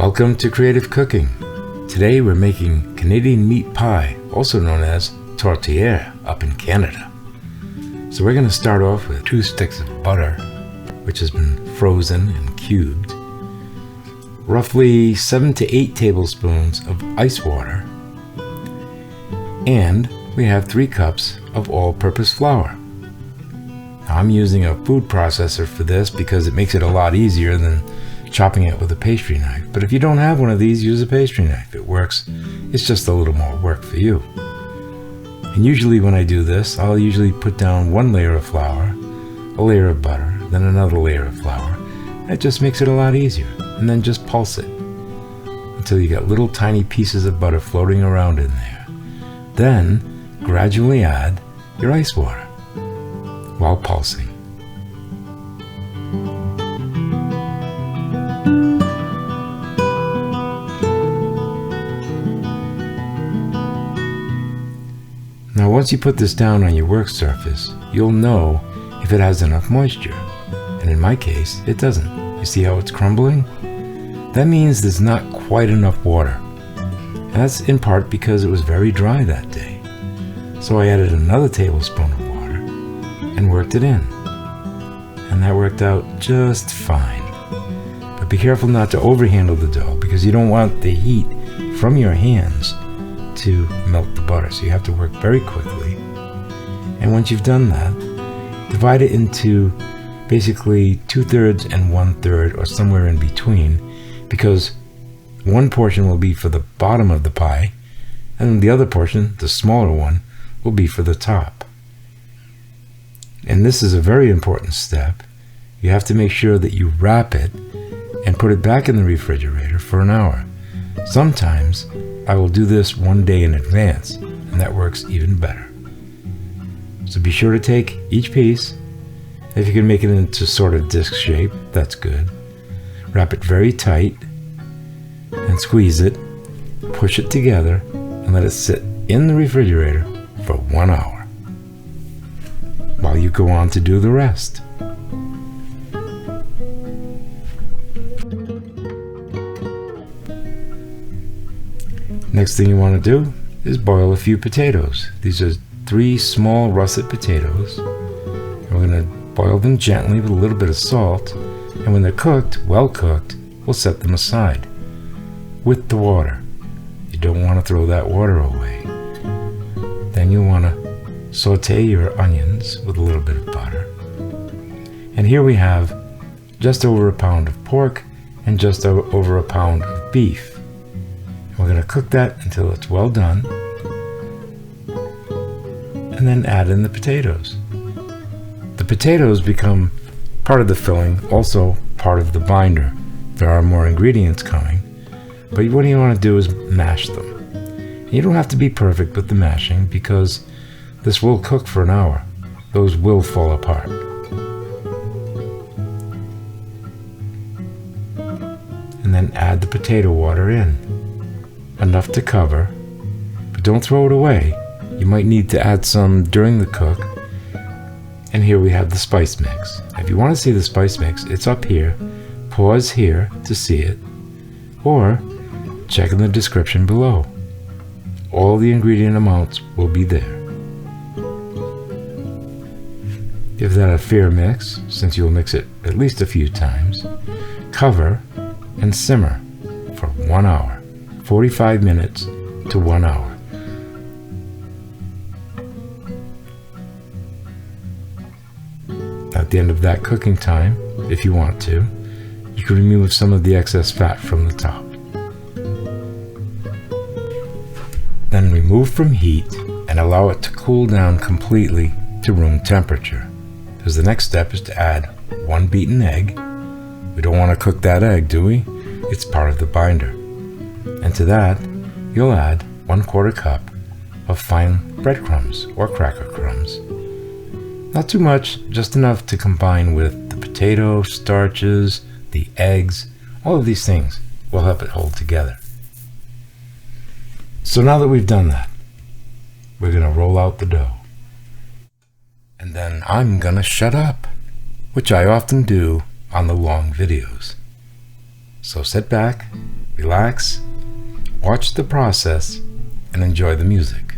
Welcome to Creative Cooking. Today we're making Canadian meat pie, also known as Tourtiere up in Canada. So we're going to start off with 2 sticks of butter, which has been frozen and cubed, roughly 7 to 8 tablespoons of ice water, and we have 3 cups of all-purpose flour. Now, I'm using a food processor for this because it makes it a lot easier than chopping it with a pastry knife. But if you don't have one of these, use a pastry knife. It works. It's just a little more work for you. And usually when I do this, I'll usually put down 1 layer of flour, a layer of butter, then another layer of flour. And it just makes it a lot easier. And then just pulse it until you get little tiny pieces of butter floating around in there. Then gradually add your ice water while pulsing. Now once you put this down on your work surface, you'll know if it has enough moisture. And in my case, it doesn't. You see how it's crumbling? That means there's not quite enough water. And that's in part because it was very dry that day. So I added another tablespoon of water and worked it in. And that worked out just fine. But be careful not to overhandle the dough because you don't want the heat from your hands to melt the butter, so you have to work very quickly. And once you've done that, divide it into basically 2/3 and 1/3, or somewhere in between, because one portion will be for the bottom of the pie and the other portion, the smaller one, will be for the top. And this is a very important step. You have to make sure that you wrap it and put it back in the refrigerator for an hour. Sometimes I will do this 1 day in advance, and that works even better. So be sure to take each piece. If you can make it into sort of disc shape, that's good. Wrap it very tight and squeeze it, push it together, and let it sit in the refrigerator for 1 hour while you go on to do the rest. Next thing you want to do is boil a few potatoes. These are 3 small russet potatoes. And we're going to boil them gently with a little bit of salt. And when they're cooked, well cooked, we'll set them aside with the water. You don't want to throw that water away. Then you want to saute your onions with a little bit of butter. And here we have just over a pound of pork and just over a pound of beef. We're going to cook that until it's well done, and then add in the potatoes. The potatoes become part of the filling, also part of the binder. There are more ingredients coming, but what you want to do is mash them. You don't have to be perfect with the mashing because this will cook for an hour. Those will fall apart. And then add the potato water in. Enough to cover, but don't throw it away. You might need to add some during the cook. And here we have the spice mix. If you want to see the spice mix, it's up here. Pause here to see it, or check in the description below. All the ingredient amounts will be there. Give that a fair mix, since you'll mix it at least a few times. Cover and simmer for 1 hour. 45 minutes to 1 hour. At the end of that cooking time, if you want to, you can remove some of the excess fat from the top. Then remove from heat and allow it to cool down completely to room temperature. Because the next step is to add 1 beaten egg. We don't want to cook that egg, do we? It's part of the binder. And to that, you'll add 1/4 cup of fine breadcrumbs or cracker crumbs. Not too much, just enough to combine with the potato starches, the eggs. All of these things will help it hold together. So now that we've done that, we're going to roll out the dough. And then I'm going to shut up, which I often do on the long videos. So sit back, relax, watch the process, and enjoy the music.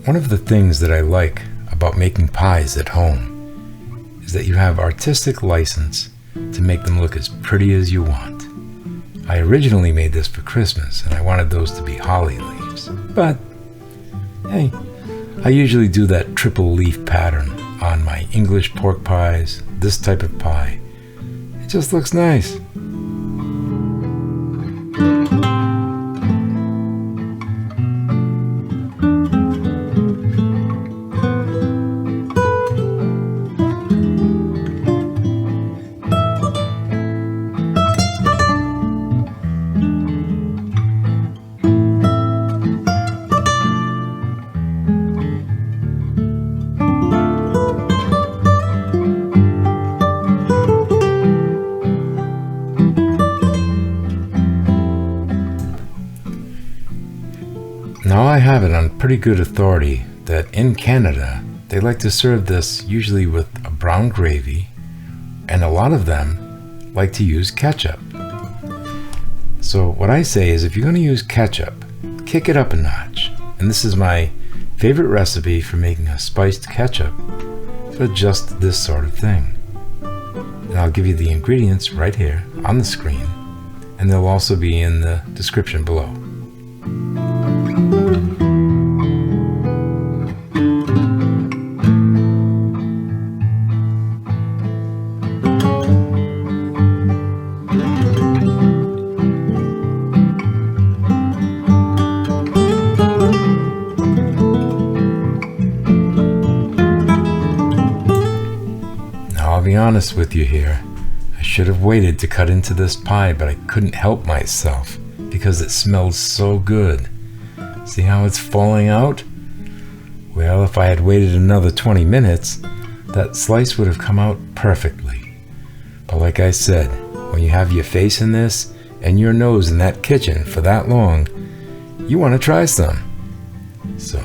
One of the things that I like about making pies at home is that you have artistic license to make them look as pretty as you want. I originally made this for Christmas and I wanted those to be holly leaves, but hey, I usually do that triple leaf pattern on my English pork pies, this type of pie. It just looks nice. I have it on pretty good authority that in Canada, they like to serve this usually with a brown gravy, and a lot of them like to use ketchup. So what I say is, if you're going to use ketchup, kick it up a notch. And this is my favorite recipe for making a spiced ketchup for just this sort of thing. And I'll give you the ingredients right here on the screen, and they'll also be in the description below. I'll be honest with you here. I should have waited to cut into this pie, but I couldn't help myself because it smelled so good. See how it's falling out? Well, if I had waited another 20 minutes, that slice would have come out perfectly. But like I said, when you have your face in this and your nose in that kitchen for that long, you want to try some. So,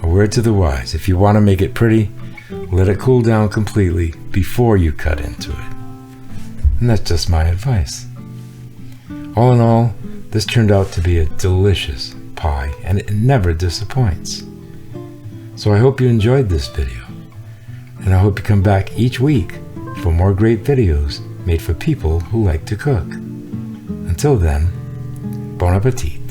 a word to the wise: if you want to make it pretty, let it cool down completely before you cut into it. And that's just my advice. All in all, this turned out to be a delicious pie, and it never disappoints. So I hope you enjoyed this video, and I hope you come back each week for more great videos made for people who like to cook. Until then, bon appetit.